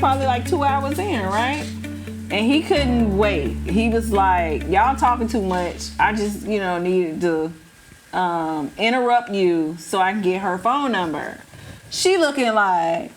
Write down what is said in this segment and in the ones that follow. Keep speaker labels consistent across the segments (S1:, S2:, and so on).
S1: probably like 2 hours in, right? And he couldn't wait. He was like, y'all talking too much. I just, needed to interrupt you so I can get her phone number. She looking like,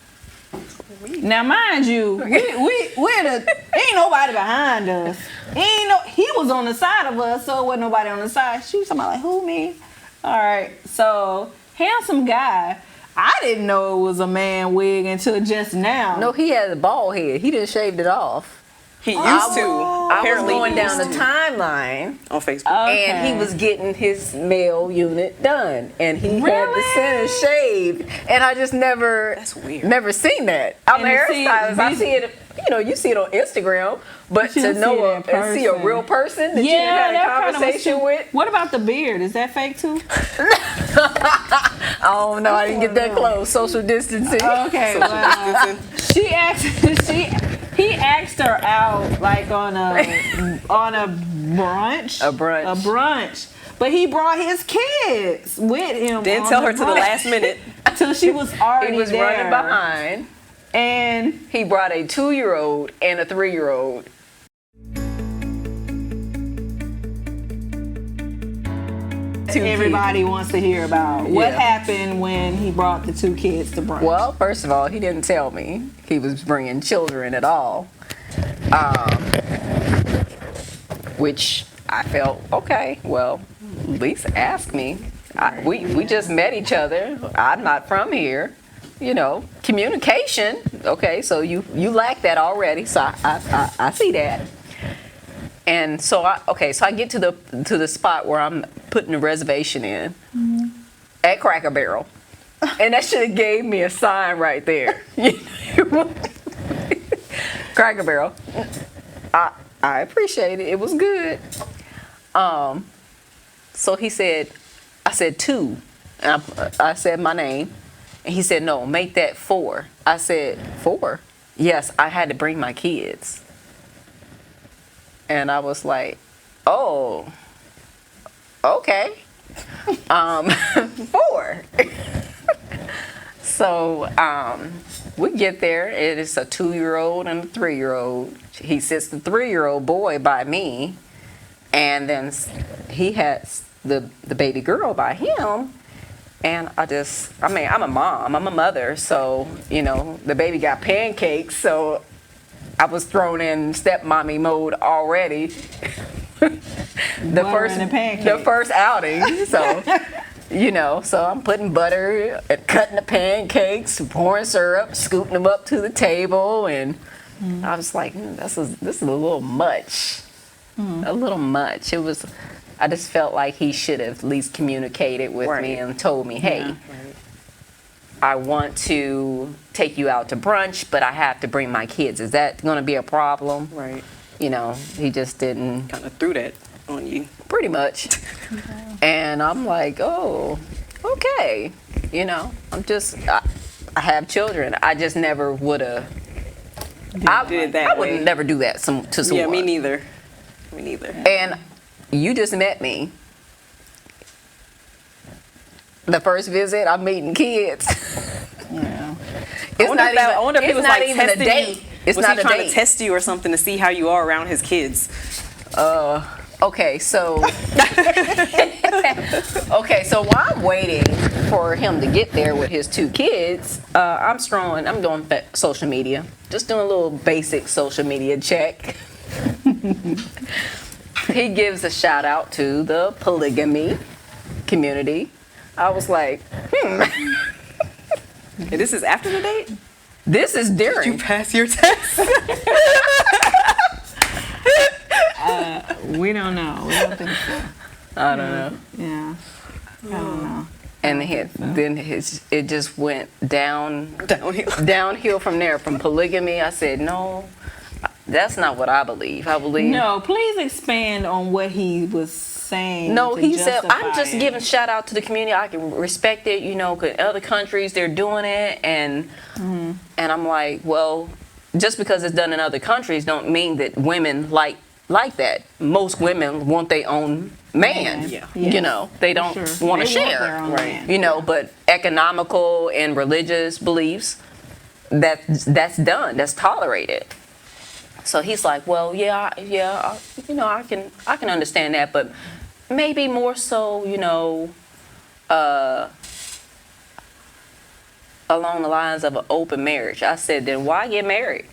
S1: now mind you, ain't nobody behind us. He was on the side of us, so it wasn't nobody on the side. She was talking about like, who, me? All right, so handsome guy. I didn't know it was a man wig until just now.
S2: No, he had a bald head. He didn't shave it off.
S3: He used to.
S2: I was going down the timeline
S3: on Facebook,
S2: and he was getting his male unit done, and he had the center shaved, and I just never,
S3: that's weird,
S2: never seen that. I'm a hairstylist. I see it. You see it on Instagram, but to know and see a real person that you had a conversation with.
S1: What about the beard? Is that fake too?
S2: I don't know. I didn't get that close. Social distancing.
S1: Okay. Well, he asked her out like on a brunch.
S2: A brunch.
S1: But he brought his kids with him.
S3: Didn't tell her to the last minute.
S1: Till she was already
S2: He was
S1: there.
S2: running behind.
S1: And
S2: he brought a 2-year-old and a 3-year-old.
S1: Everybody wants to hear about what happened when he brought the 2 kids to brunch.
S2: Well, first of all, he didn't tell me he was bringing children at all, which I felt, okay, well, at least ask me. We just met each other. I'm not from here. Communication. Okay, so you lack that already. So I see that. And so I get to the spot where I'm putting the reservation in at Cracker Barrel, and that should have gave me a sign right there. Cracker Barrel. I appreciate it. It was good. So he said, I said 2. And I said my name. And he said, no, make that 4. I said, 4? Yes, I had to bring my kids. And I was like, oh, okay. 4. So we get there. It is a 2-year-old and a 3-year-old. He sits the 3-year-old boy by me. And then he has the baby girl by him. And I'm a mom, I'm a mother, so, the baby got pancakes, so I was thrown in stepmommy mode already. the first outing, so, so I'm putting butter, and cutting the pancakes, pouring syrup, scooting them up to the table, and I was like, this is a little much, a little much. I just felt like he should have at least communicated with me and told me, hey, I want to take you out to brunch, but I have to bring my kids. Is that going to be a problem?
S3: Right.
S2: He just didn't.
S3: Kind of threw that on you.
S2: Pretty much. And I'm like, oh, okay. I have children. I just never would have. I would never do that to someone.
S3: Yeah, me neither.
S2: And you just met me. The first visit, I'm meeting kids.
S1: Yeah.
S3: I wonder if he was like
S2: even a date. It's
S3: was
S2: not
S3: he
S2: a
S3: trying
S2: date.
S3: to test you or something to see how you are around his kids?
S2: Okay, so while I'm waiting for him to get there with his 2 kids, I'm doing social media. Just doing a little basic social media check. He gives a shout out to the polygamy community. I was like,
S3: And this is after the date?
S2: This is during.
S3: Did you pass your test?
S1: We don't know. We don't think so.
S2: I don't know.
S1: Yeah. I don't know.
S2: And it just went downhill from there. From polygamy, I said, no, that's not what I believe. I believe.
S1: No, please expand on what he was saying.
S2: No, he said, I'm just giving shout out to the community. I can respect it, because other countries, they're doing it. And I'm like, well, just because it's done in other countries don't mean that women like that. Most women want their own man.
S3: Yeah.
S2: They don't want to share.
S1: Right.
S2: But economical and religious beliefs that's done, that's tolerated. So he's like, well, I can understand that, but maybe more so, along the lines of an open marriage. I said, then why get married?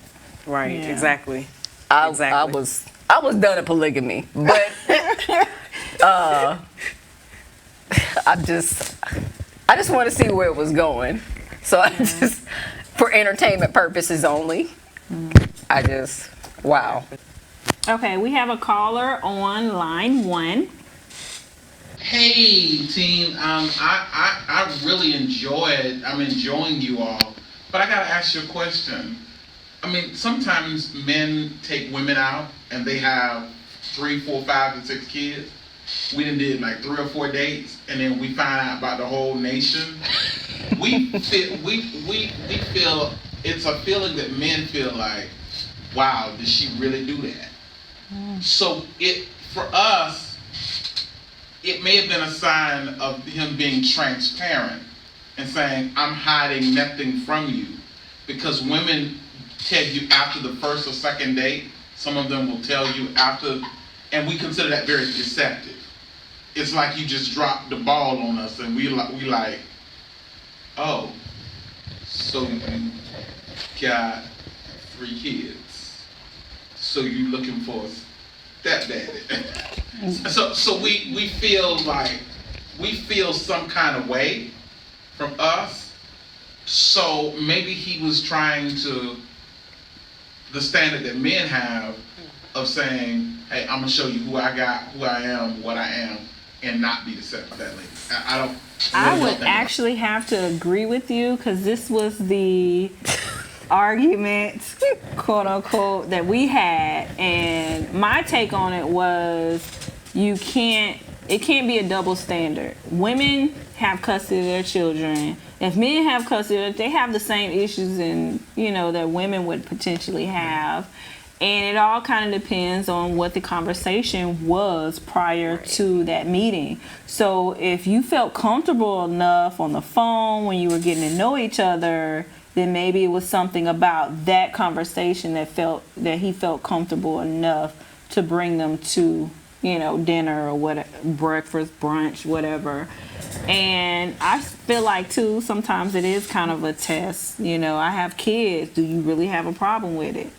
S3: Right.
S1: Yeah.
S3: Exactly.
S2: I
S3: Exactly.
S2: was done at polygamy, but I just want to see where it was going. So I just, for entertainment purposes only, wow.
S1: Okay, we have a caller on line 1.
S4: Hey team, I really enjoyed. I'm enjoying you all, but I gotta ask you a question. I mean, sometimes men take women out and they have 3, 4, 5, and 6 kids. We done did like 3 or 4 dates, and then we find out about the whole nation. We feel it's a feeling that men feel like, wow, did she really do that? So for us, it may have been a sign of him being transparent and saying, I'm hiding nothing from you. Because women tell you after the first or second date, some of them will tell you after, and we consider that very deceptive. It's like you just dropped the ball on us, and we like, oh, so you got 3 kids. So you looking for a stepdaddy. So we feel some kind of way from us. So maybe he was trying to, the standard that men have of saying, hey, I'm gonna show you who I got, who I am, what I am, and not be deceptive that lady.
S1: I would actually have to agree with you, because this was the argument, quote unquote, that we had, and my take on it was it can't be a double standard. Women have custody of their children. If men have custody, they have the same issues that women would potentially have. And it all kind of depends on what the conversation was prior to that meeting. So if you felt comfortable enough on the phone when you were getting to know each other, then maybe it was something about that conversation that he felt comfortable enough to bring them to, dinner or whatever, breakfast, brunch, whatever. And I feel like too, sometimes it is kind of a test. I have kids. Do you really have a problem with it?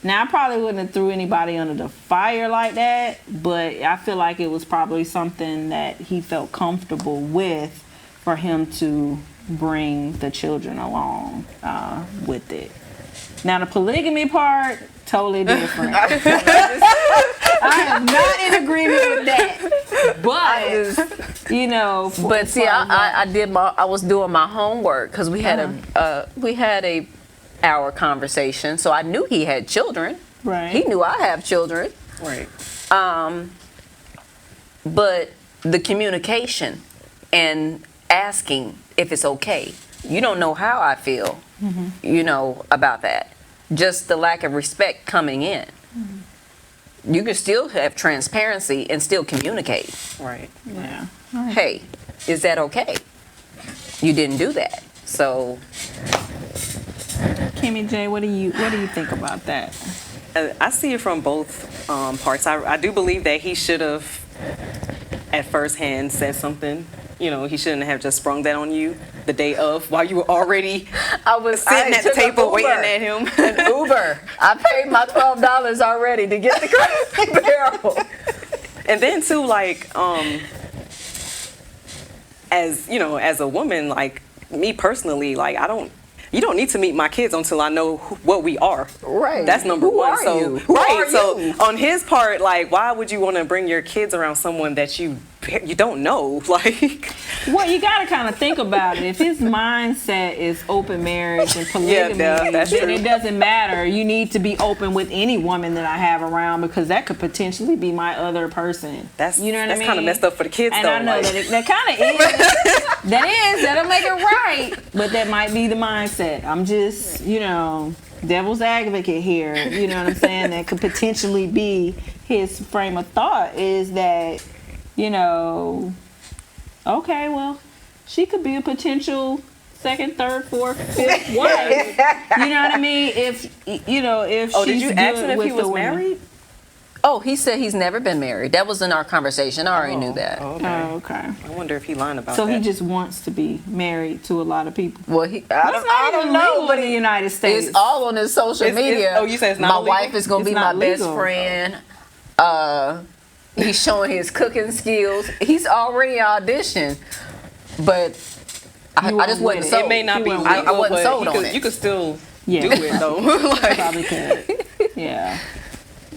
S1: Now, I probably wouldn't have threw anybody under the fire like that, but I feel like it was probably something that he felt comfortable with for him to bring the children along with it. Now, the polygamy part, totally different. I am not in agreement with that. But,
S2: But see, I was doing my homework, because we had a hour conversation, so I knew he had children.
S1: Right.
S2: He knew I have children.
S3: Right.
S2: But the communication and asking if it's okay. You don't know how I feel, about that. Just the lack of respect coming in. Mm-hmm. You can still have transparency and still communicate.
S3: Right.
S1: Yeah.
S2: Hey, is that okay? You didn't do that. So
S1: Kimmie J, what do you think about that?
S3: I see it from both parts. I do believe that he should have, at first hand, said something. He shouldn't have just sprung that on you the day of, while you were already sitting at the table waiting at him.
S2: An Uber. I paid my $12 already to get the Crazy Barrel.
S3: And then too, as a woman, me personally, you don't need to meet my kids until I know what we are.
S2: Right.
S3: That's number
S2: Who
S3: one.
S2: are
S3: So
S2: you? Who
S3: right.
S2: are
S3: So
S2: you?
S3: on his part, why would you want to bring your kids around someone that you don't know?
S1: Well, you got to kind of think about it. If his mindset is open marriage and polygamy,
S3: that's
S1: then
S3: true.
S1: it doesn't matter. You need to be open with any woman that I have around, because that could potentially be my other person.
S3: That's
S1: what I mean?
S3: kind of messed up for the kids,
S1: and
S3: though.
S1: I know that kind of is. That'll make it right. But that might be the mindset. I'm just, devil's advocate here. You know what I'm saying? That could potentially be his frame of thought, is that, okay, well, she could be a potential second, third, fourth, fifth wife. You know what I mean? If if
S3: Oh,
S1: she's
S3: did you ask
S1: good
S3: him if
S1: with
S3: he was
S1: the women.
S3: married?
S2: Oh, he said he's never been married. That was in our conversation. I already knew that.
S3: Oh, okay.
S1: Oh, okay.
S3: I wonder if he lying about
S1: So
S3: that.
S1: he just wants to be married to a lot of people.
S2: Well, I
S1: That's not
S2: don't
S1: even
S2: know,
S1: legal
S2: but
S1: in the United States.
S2: it's all on his social media.
S3: Oh, you say it's not
S2: My
S3: illegal?
S2: wife is gonna
S1: It's
S2: be my
S1: not
S2: best
S1: legal.
S2: friend. He's showing his cooking skills. He's already auditioned, but I
S1: won't
S2: just
S1: win
S2: wasn't
S1: it.
S2: sold.
S3: It may not be
S1: You
S3: legal,
S1: won't-
S2: I wasn't
S3: but
S2: sold
S3: you
S2: on
S3: could,
S2: it.
S3: you could still
S1: Yeah.
S3: do it though. Like,
S1: Probably could. Yeah.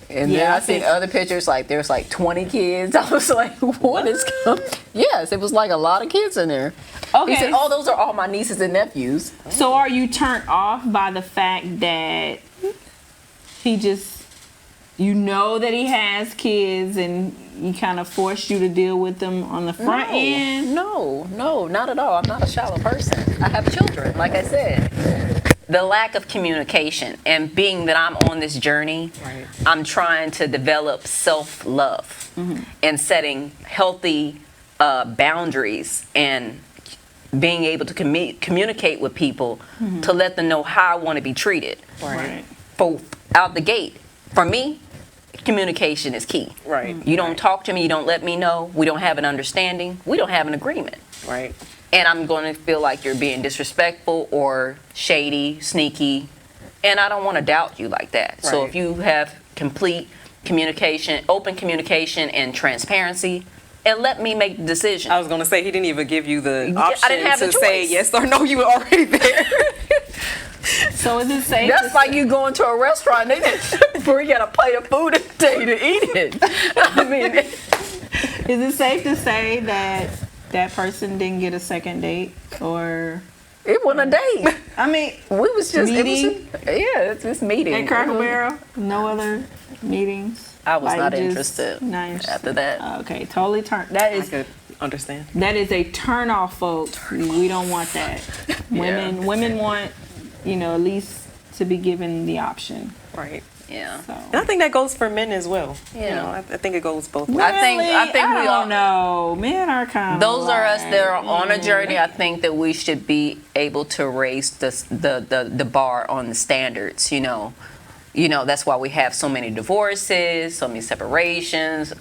S2: And
S1: Yeah,
S2: then
S1: I
S2: I seen
S1: think-
S2: other pictures, like there's like 20 kids. I was like, what is going? Yes, it was like a lot of kids in there.
S1: Okay.
S2: He said, oh, those are all my nieces and nephews.
S1: So are you turned off by the fact that he just, that he has kids and he kind of forced you to deal with them on the front end?
S2: No, not at all. I'm not a shallow person. I have children, like I said. The lack of communication, and being that I'm on this journey,
S3: Right.
S2: I'm trying to develop self-love and setting healthy boundaries and being able to communicate with people to let them know how I want to be treated.
S3: right.
S2: For out the gate, for me, communication is key.
S3: Right.
S2: You don't talk to me, you don't let me know, we don't have an understanding, we don't have an agreement.
S3: Right.
S2: And I'm going to feel like you're being disrespectful or shady, sneaky, and I don't want to doubt you like that. So
S3: Right.
S2: if you have complete communication, open communication and transparency, and let me make the decision.
S3: I was gonna say he didn't even give you the
S2: I
S3: option
S2: didn't have
S3: to
S2: the
S3: say
S2: choice.
S3: yes or no. You were already there.
S1: So is it safe
S2: That's like you going to a restaurant, they before you got a plate of food and tell you to eat it. I mean,
S1: is it safe to say that that person didn't get a second date? Or
S2: it wasn't a date.
S1: I mean,
S2: We was just
S1: Meeting?
S2: it's this meeting.
S1: at Cracker Barrel, no other meetings?
S2: I was
S1: Like,
S2: not
S1: just
S2: interested
S1: not interested.
S2: after that.
S1: Okay, totally that
S3: I
S1: is
S3: could understand.
S1: that is a turn off, folks. We don't want that. Women want, at least to be given the option.
S3: Right.
S2: Yeah.
S1: So
S3: And I think that goes for men as well.
S2: Yeah.
S3: You know, I think it goes both ways.
S2: I think
S1: I
S2: we all
S1: don't know. Men are kind of
S2: Those are us that are on a journey. I think that we should be able to raise the bar on the standards. That's why we have so many divorces, so many separations,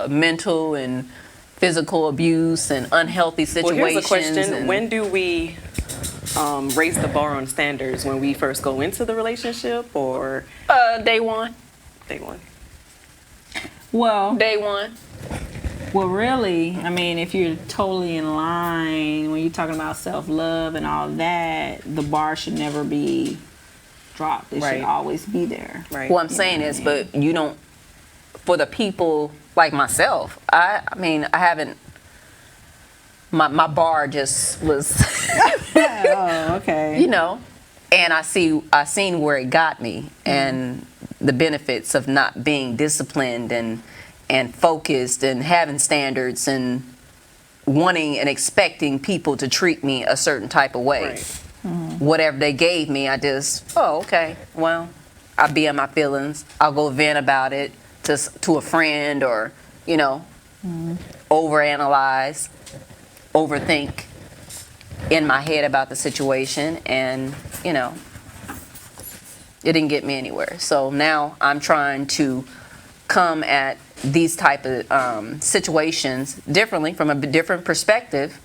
S2: mental and physical abuse, and unhealthy
S3: Well,
S2: situations.
S3: here's a question:
S2: and-
S3: when do we raise the bar on standards? When we first go into the relationship, or
S2: Day one.
S3: day one?
S1: Well,
S2: Day one.
S1: really, I mean, if you're totally in line when you're talking about self-love and all that, the bar should never be dropped. It
S3: Right.
S1: should always be there.
S3: Right.
S2: What I'm saying is, but you don't. For the people like myself, I mean, I haven't. My bar just was.
S1: Oh, okay.
S2: And I seen where it got me, and the benefits of not being disciplined and focused and having standards and wanting and expecting people to treat me a certain type of way.
S3: Right.
S2: Whatever they gave me, I just, okay, well, I'll be in my feelings. I'll go vent about it to a friend, or overanalyze, overthink in my head about the situation, and it didn't get me anywhere. So now I'm trying to come at these type of situations differently, from a different perspective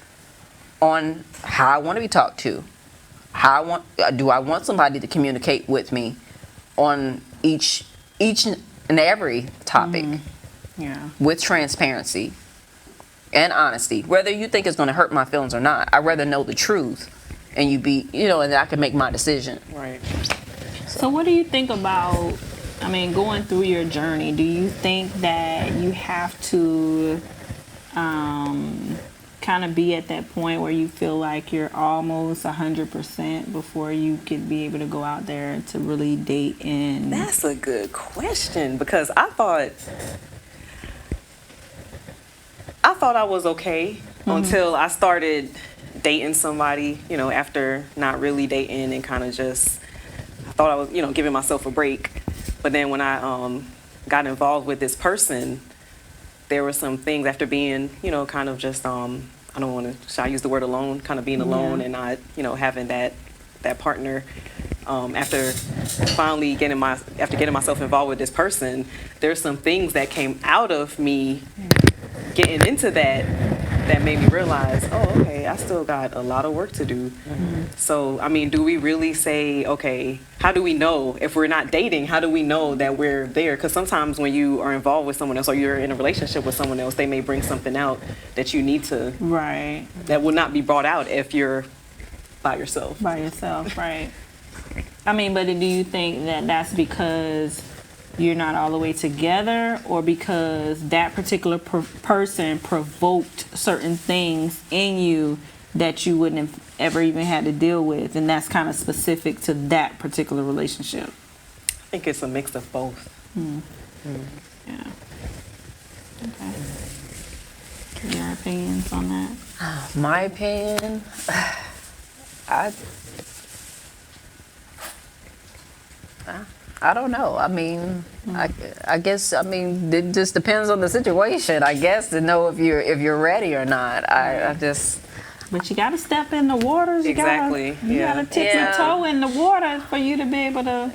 S2: on how I want to be talked to. Do I want somebody to communicate with me on each and every topic
S1: Yeah.
S2: with transparency and honesty, whether you think it's going to hurt my feelings or not. I'd rather know the truth, and and I can make my decision.
S3: Right.
S1: So what do you think about, going through your journey? Do you think that you have to kind of be at that point where you feel like you're almost 100% before you could be able to go out there to really date and...
S3: That's a good question, because I thought I was okay until I started dating somebody, after not really dating, and kind of just, I thought I was, giving myself a break. But then when I got involved with this person, there were some things after being, kind of just I don't want to, should I use the word alone, kind of being alone and not, having that partner. After getting myself involved with this person, there's some things that came out of me getting into that made me realize, oh, okay, I still got a lot of work to do. So, I mean, do we really say, okay, how do we know if we're not dating? How do we know that we're there? Because sometimes when you are involved with someone else or you're in a relationship with someone else, they may bring something out that you need to,
S1: Right.
S3: that will not be brought out if you're by yourself.
S1: By yourself, right. I mean, but do you think that that's because you're not all the way together, or because that particular person provoked certain things in you that you wouldn't have ever even had to deal with, and that's kind of specific to that particular relationship?
S3: I think it's a mix of both.
S1: Yeah. Okay. Your opinions on that?
S2: My opinion, I don't know. I mean, I guess, I mean, it just depends on the situation, I guess, to know if you're ready or not. I just.
S1: But you got to step in the waters. You
S3: Exactly.
S1: You got to tip your toe in the water for you to be able to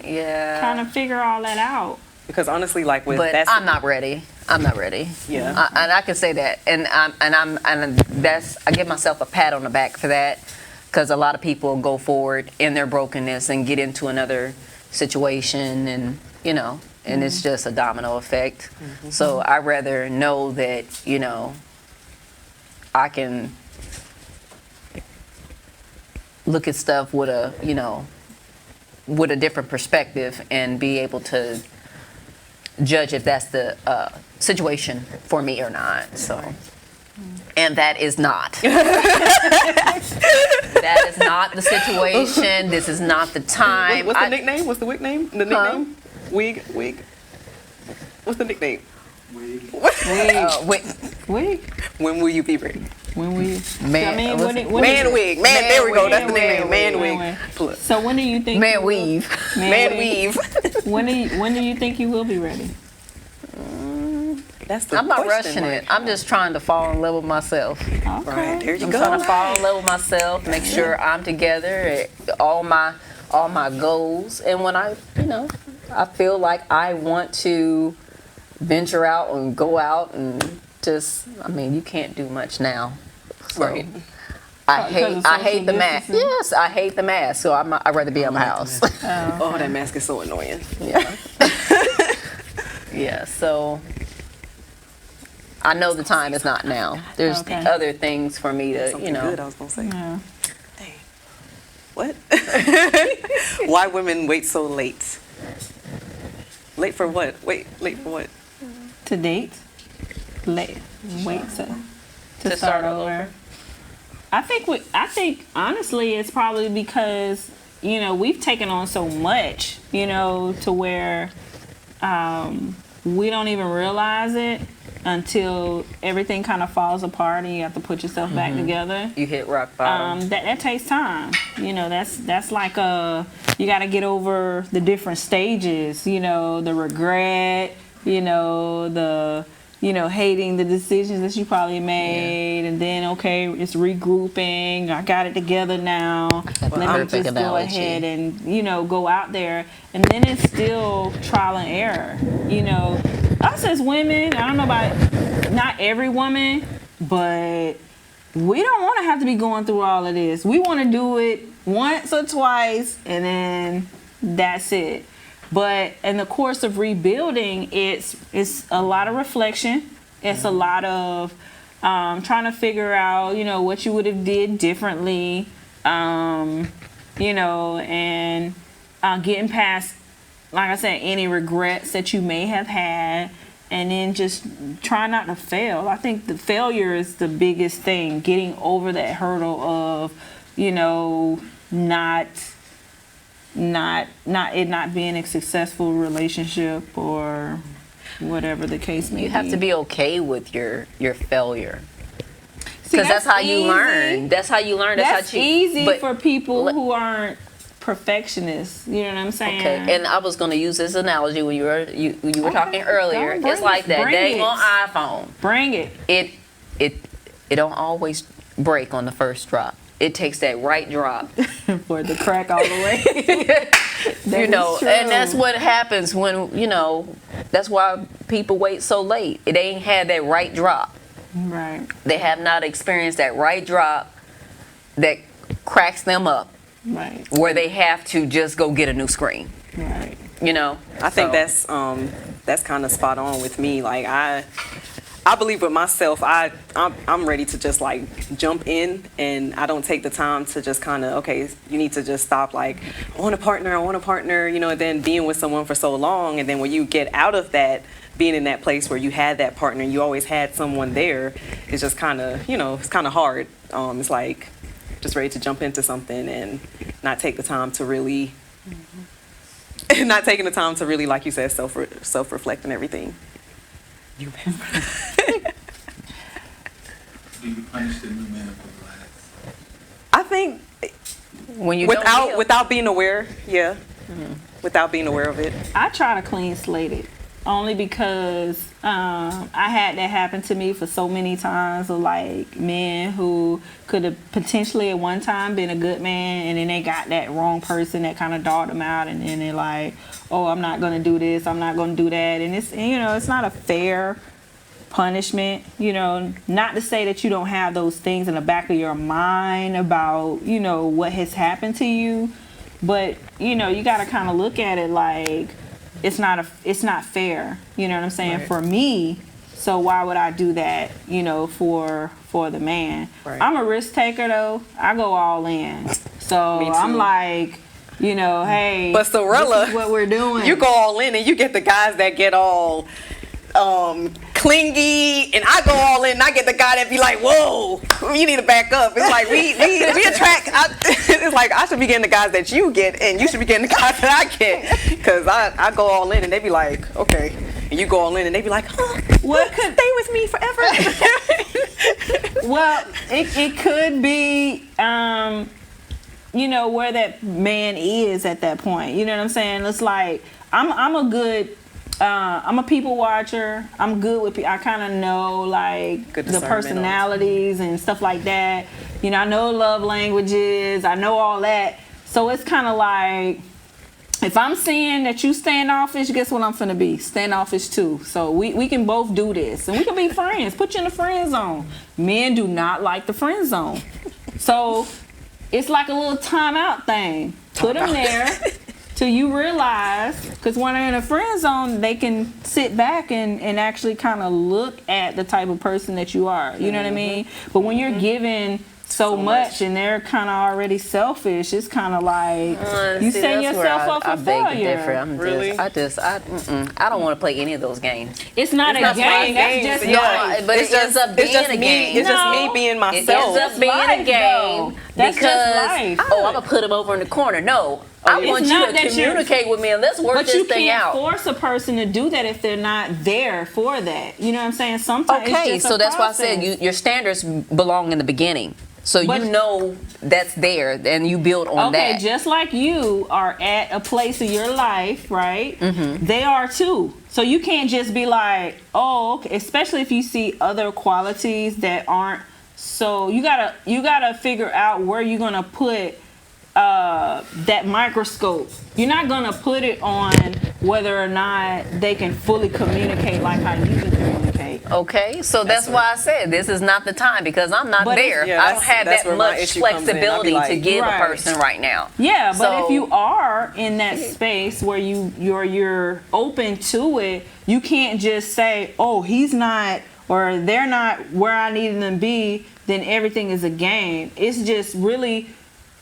S1: kind of figure all that out.
S3: Because honestly, like with
S2: But I'm not ready. I'm not ready.
S3: Yeah.
S2: And I can say that, and that's, I give myself a pat on the back for that, because a lot of people go forward in their brokenness and get into another situation, and and it's just a domino effect. So I rather know that I can look at stuff with a with a different perspective and be able to judge if that's the situation for me or not. So, and that is not. That is not the situation. This is not the time.
S3: What's the nickname? What's the nickname? The nickname? Wig. What's the nickname?
S1: Wig.
S3: When will you be ready?
S1: When we
S2: Man,
S3: Man wig. Man, there we go. That's the nickname. Man wig.
S1: So when do you think
S2: Man weave.
S3: Man weave.
S1: when do you think you will be ready?
S3: That's the
S2: I'm not
S3: question,
S2: rushing
S3: right?
S2: it. I'm just trying to fall in love with myself.
S1: Okay.
S3: Right, there you
S2: I'm
S3: go.
S2: trying to fall in love with myself, make sure I'm together, all my goals, and when I feel like I want to venture out and go out and just, I mean, you can't do much now. So
S3: Right.
S2: I
S1: Because of
S2: hate
S1: social
S2: the mask.
S1: distancing?
S2: Yes, I hate the mask. So I'd rather be at my house.
S3: Oh, that mask is so annoying.
S2: Yeah. Yeah. So I know the time is not now. There's
S1: Okay.
S2: other things for me to,
S3: Something good I was gonna say.
S1: Yeah.
S3: Dang. What? Why women wait so late? Late for what? Late for what?
S1: To date? Wait to start over. I think honestly it's probably because we've taken on so much to where we don't even realize it until everything kind of falls apart and you have to put yourself back together.
S2: You hit rock bottom.
S1: That takes time. That's like you got to get over the different stages. The regret. The hating the decisions that you probably made, and then okay, it's regrouping. I got it together now. Let me just go ahead and go out there, and then it's still trial and error. Us as women, I don't know about not every woman, but we don't want to have to be going through all of this. We want to do it once or twice, and then that's it. But in the course of rebuilding, it's a lot of reflection. It's a lot of trying to figure out, what you would have did differently, and getting past, like I said, any regrets that you may have had, and then just try not to fail. I think the failure is the biggest thing, getting over that hurdle of, not being a successful relationship or whatever the case may be.
S2: You have to be okay with your failure, because that's how you learn. That's how you learn.
S1: That's easy
S2: but,
S1: for people who aren't perfectionists. You know what I'm saying?
S2: Okay, and I was going to use this analogy when you were talking earlier.
S1: Bring
S2: It's like
S1: it.
S2: that.
S1: Bring
S2: Dang
S1: it.
S2: on iPhone.
S1: Bring it.
S2: It don't always break on the first drop. It takes that right drop.
S1: For the crack all the way.
S2: You know,
S1: is true.
S2: and that's what happens when, you know, that's why people wait so late. It ain't had that right drop.
S1: Right.
S2: They have not experienced that right drop that cracks them up,
S1: Right.
S2: where they have to just go get a new screen.
S1: Right.
S2: You know,
S3: I think
S2: So-
S3: that's kind of spot on with me. Like I believe with myself, I'm ready to just like jump in, and I don't take the time to just kind of, okay, you need to just stop. Like, I want a partner, you know, and then being with someone for so long, and then when you get out of that, being in that place where you had that partner, you always had someone there, it's just kind of, you know, it's kind of hard. It's like just ready to jump into something and not take the time to really, not taking the time to really, like you said, self-reflect and everything. You
S4: Do you punish the new man for the last?
S3: I think
S2: when you don't heal.
S3: without being aware, yeah, without being aware of it.
S1: I try to clean slate it only because I had that happen to me for so many times of like men who could have potentially at one time been a good man, and then they got that wrong person that kind of dogged them out, and then they're like, oh, I'm not going to do this, I'm not going to do that, and it's, you know, it's not a fair punishment. You know, not to say that you don't have those things in the back of your mind about, you know, what has happened to you, but you know, you got to kind of look at it like it's not fair. You know what I'm saying?
S3: Right.
S1: For me, so why would I do that, you know, for the man?
S3: Right.
S1: I'm a risk taker though. I go all in. So
S3: Me too.
S1: I'm like, you know, hey,
S3: But Sorella,
S1: this is what we're doing.
S3: You go all in, and you get the guys that get all clingy, and I go all in, and I get the guy that be like, whoa, you need to back up. It's like we attract. It's like I should be getting the guys that you get, and you should be getting the guys that I get, because I go all in, and they be like, okay, and you go all in, and they be like, huh,
S1: What could-
S3: stay with me forever?
S1: Well, it could be, you know, where that man is at that point. You know what I'm saying? It's like I'm a people watcher. I'm good with people. I kind of know like
S3: Good
S1: the
S3: discernment
S1: personalities and stuff like that. You know, I know love languages. I know all that. So it's kind of like, if I'm seeing that you standoffish, guess what I'm finna be? Standoffish too. So we can both do this. And we can be friends. Put you in the friend zone. Men do not like the friend zone. So it's like a little timeout thing. Put them there till you realize, because when they're in a friend zone, they can sit back and actually kind of look at the type of person that you are. You know what I mean? But when you're given so much and they're kind of already selfish, it's kind of like you
S2: See,
S1: set
S2: that's where
S1: yourself up
S2: I
S1: for
S2: beg to
S1: failure.
S2: differ. I'm
S3: Really?
S2: I don't want to play any of those games.
S1: It's not a
S3: not
S1: game.
S3: fun
S1: That's
S3: games,
S1: just
S3: yeah.
S1: life.
S2: But it ends up being a game.
S3: It's just
S1: No.
S3: me being
S2: It
S3: myself.
S2: ends up being
S1: life,
S2: a game
S1: though. That's
S2: because
S1: just life.
S2: I'm gonna put him over in the corner. No, I
S1: it's
S2: want you
S1: not
S2: to
S1: that you're-
S2: communicate with me and let's work
S1: But
S2: this
S1: you
S2: thing
S1: can't
S2: out.
S1: force a person to do that if they're not there for that. You know what I'm saying? Sometimes it's
S2: Okay,
S1: just a
S2: so that's why I said
S1: process.
S2: your standards belong in the beginning. So
S1: But-
S2: you know that's there and you build on
S1: Okay,
S2: that.
S1: just like you are at a place in your life, right?
S2: Mm-hmm.
S1: They are too. So you can't just be like, oh, okay. Especially if you see other qualities that aren't. So you gotta figure out where you're gonna put that microscope. You're not gonna put it on whether or not they can fully communicate like how you can communicate.
S2: Okay, so that's why I said this is not the time because I'm not
S1: But
S2: there.
S3: Yeah,
S2: I don't have
S3: that's
S2: that
S3: where my
S2: much
S3: issue comes in. I'll be
S2: flexibility to
S3: like,
S2: give
S1: Right.
S2: a person right now.
S1: Yeah, but
S2: So-
S1: if you are in that space where you're open to it, you can't just say, "Oh, he's not or they're not where I need them to be." Then everything is a game. It's just really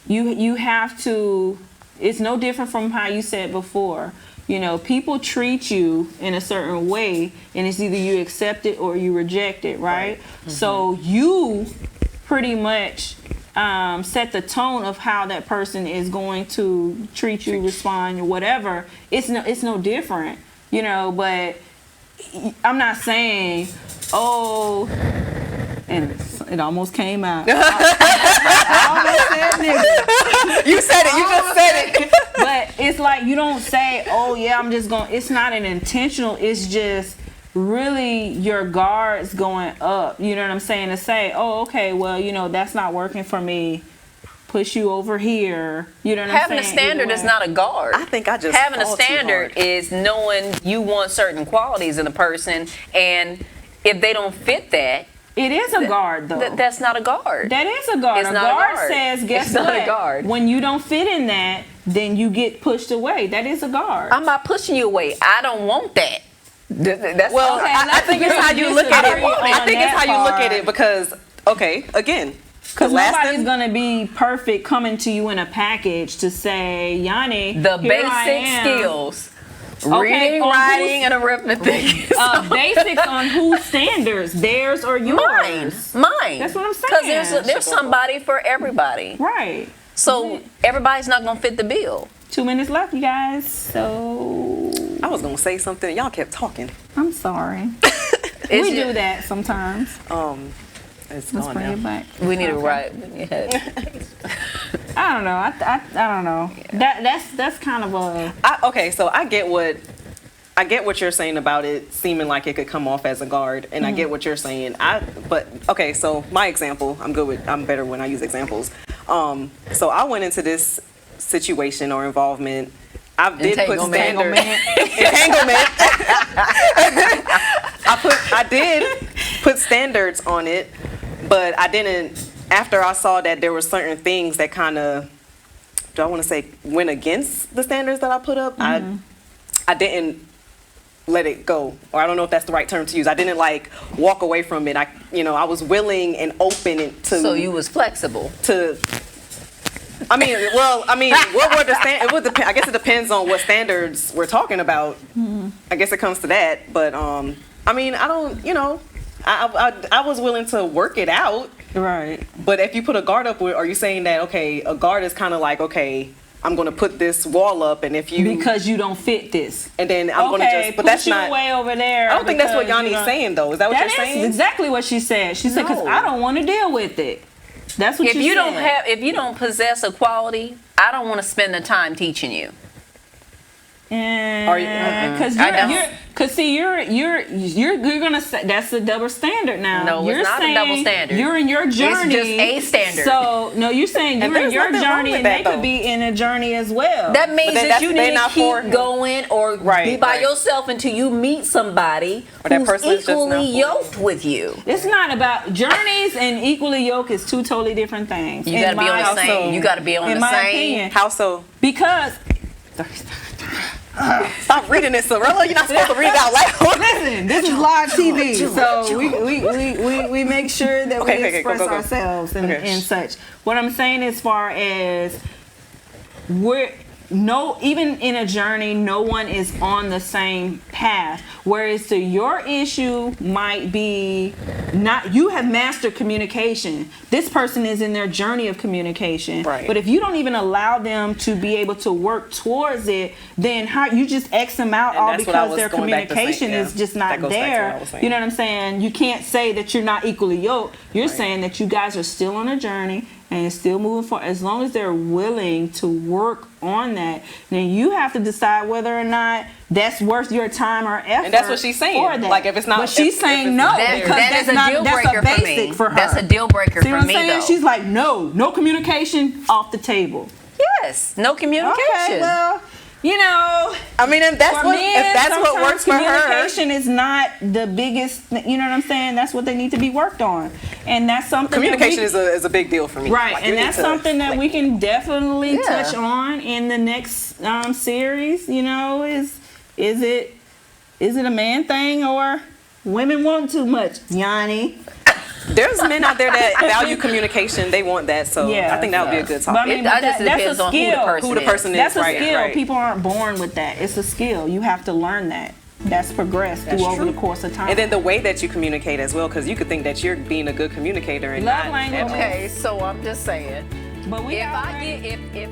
S1: you have to. It's no different from how you said before. You know, people treat you in a certain way, and it's either you accept it or you reject it, right? So you pretty much set the tone of how that person is going to treat you, respond, or whatever. It's no different, you know. But I'm not saying, oh, and it almost came out. I almost said nigga.
S3: You said it. You just said it.
S1: But it's like you don't say, oh yeah, I'm just going. It's not an intentional. It's just really your guards going up. You know what I'm saying? To say, oh, okay, well, that's not working for me. Push you over here. You know what I'm saying?
S2: Having a standard is not a guard.
S3: I think I just
S2: having a
S3: fall too
S2: standard
S3: hard.
S2: is knowing you want certain qualities in a person, and if they don't fit that,
S1: It is a guard, though.
S2: that's not a guard.
S1: That is a guard.
S2: It's
S1: a
S2: not a
S1: guard
S2: guard.
S1: says, guess
S2: It's
S1: what?
S2: not a guard.
S1: When you don't fit in that, then you get pushed away. That is a guard.
S2: I'm not pushing you away. I don't want that. That's
S3: Well,
S1: Okay,
S3: I
S1: let's
S3: think it's how you
S1: agree
S3: look at it.
S1: on
S3: I think it's
S1: that
S3: how you look at
S1: part.
S3: it because, okay, again,
S1: Because
S3: the last
S1: nobody's
S3: thing-
S1: going to be perfect coming to you in a package to say, Yani,
S2: the
S1: here I
S2: basic
S1: am.
S2: skills.
S1: Okay,
S2: Reading,
S1: on
S2: writing, and arithmetic.
S1: Basics on whose standards, theirs or yours.
S2: Mine.
S1: That's what I'm saying.
S2: Because there's somebody for everybody.
S1: Right.
S2: So everybody's not going to fit the bill.
S1: 2 minutes left, you guys. So
S3: I was gonna say something. Y'all kept talking.
S1: I'm sorry.
S2: It's
S1: We
S2: ju-
S1: do that sometimes.
S3: It's
S1: Let's
S3: gone
S1: bring
S3: now.
S1: it back.
S2: We need to
S1: Okay.
S2: write.
S1: I don't know. I don't know. That's kind of a.
S3: Okay, so I get what you're saying about it seeming like it could come off as a guard, and I get what you're saying. But okay, so my example, I'm better when I use examples. So I went into this situation or involvement. I did put
S2: Entanglement.
S3: entanglement. I did put standards on it, but I didn't. After I saw that there were certain things that kind of, do I want to say, went against the standards that I put up, I didn't let it go, or I don't know if that's the right term to use. I didn't like walk away from it. I was willing and open to.
S2: So you was flexible.
S3: To. What were the it would depend. I guess it depends on what standards we're talking about. I guess it comes to that, but I don't. I was willing to work it out.
S1: Right.
S3: But if you put a guard up, are you saying that, okay, a guard is kind of like, okay, I'm going to put this wall up, and if you...
S1: Because you don't fit this.
S3: And then I'm going to just... But that's
S1: push you
S3: not...
S1: away over there.
S3: I don't think that's what
S1: because,
S3: Yani's saying, though. Is that what you're saying?
S1: That is exactly what she said. She said, because
S3: No.
S1: I don't want to deal with it. That's what
S2: If you
S1: said.
S2: if you don't possess a quality, I don't want to spend the time teaching you.
S3: Are you-
S1: Because
S2: I don't.
S1: you're gonna say that's a double standard now.
S2: No,
S1: you're
S2: it's not a
S1: saying
S2: double standard.
S1: You're in your journey.
S2: just a standard.
S1: So no, you're saying
S3: And
S1: you're in
S3: there's
S1: your
S3: nothing wrong
S1: journey,
S3: with
S1: and
S3: that,
S1: they could
S3: though.
S1: be in a journey as well.
S2: That means
S3: then
S2: that you
S3: they're
S2: need to
S3: not for
S2: keep
S3: him.
S2: going or
S3: Right,
S2: be by
S3: right.
S2: yourself until you meet somebody
S3: Or that
S2: who's
S3: person is just not
S2: equally
S3: for
S2: yoked with you.
S1: It's not about journeys and equally yoked is two totally different things.
S2: You gotta be on the
S3: house,
S2: same.
S3: so-
S2: You gotta be on
S1: in
S2: the
S1: my
S2: same.
S1: opinion,
S3: How so?
S1: because
S3: Stop reading it, Sorella. You're not supposed to read it out loud.
S1: listen, this is live TV, so we make sure that
S3: Okay,
S1: we
S3: okay,
S1: express
S3: go.
S1: ourselves and,
S3: Okay.
S1: and such. What I'm saying as far as even in a journey, no one is on the same path. Whereas to your issue might be not, you have mastered communication. This person is in their journey of communication.
S3: Right.
S1: But if you don't even allow them to be able to work towards it, then how you just X them out
S3: And
S1: all
S3: that's what I
S1: because
S3: was
S1: their
S3: going back to
S1: communication
S3: saying,
S1: is
S3: yeah.
S1: just not
S3: That goes back to what I
S1: there.
S3: was saying.
S1: You know what I'm saying? You can't say that you're not equally yoked. You're saying that you guys are still on a journey and still moving forward. As long as they're willing to work on that, then you have to decide whether or not that's worth your time or effort.
S3: And that's what she's saying.
S1: for that.
S3: Like, if it's not-
S1: but she's
S3: if
S1: saying
S3: it's
S1: no
S3: not
S1: because
S3: there.
S2: That is a
S1: that's
S2: deal
S1: not
S2: breaker
S1: that's a
S2: for
S1: basic
S2: me.
S1: for her.
S2: That's a deal breaker
S1: See
S2: for
S1: what I'm
S2: me,
S1: saying?
S2: though.
S1: She's like, no communication, off the table.
S2: Yes, no communication.
S1: Okay, well,
S3: I mean, and that's
S1: for
S3: what
S1: men,
S3: if that's what
S1: sometimes
S3: works for her.
S1: communication is not the biggest. You know what I'm saying? That's what they need to be worked on, and that's something.
S3: Communication
S1: that we,
S3: is a big deal for me.
S1: right,
S3: Like, you
S1: and
S3: need
S1: that's
S3: to,
S1: something that
S3: like,
S1: we can definitely
S2: Yeah.
S1: touch on in the next series. Is it a man thing or women want too much? Yani.
S3: There's men out there that value communication. They want that, so
S1: Yeah.
S3: I think that would be a good
S1: But I
S3: topic.
S1: mean,
S2: That
S1: but
S2: just
S1: that's
S2: depends
S1: a
S2: on who the
S1: skill.
S2: person
S3: Who the person is,
S1: That's a
S3: right,
S1: skill.
S3: right.
S1: People aren't born with that. It's a skill. You have to learn that. That's progressed
S3: That's
S1: through over
S3: true.
S1: the course of time.
S3: And then the way that you communicate as well, because you could think that you're being a good communicator and
S1: Love
S3: not.
S1: language.
S2: Okay, so I'm just saying.
S1: but we
S2: If
S1: out
S2: I
S1: there-
S2: get if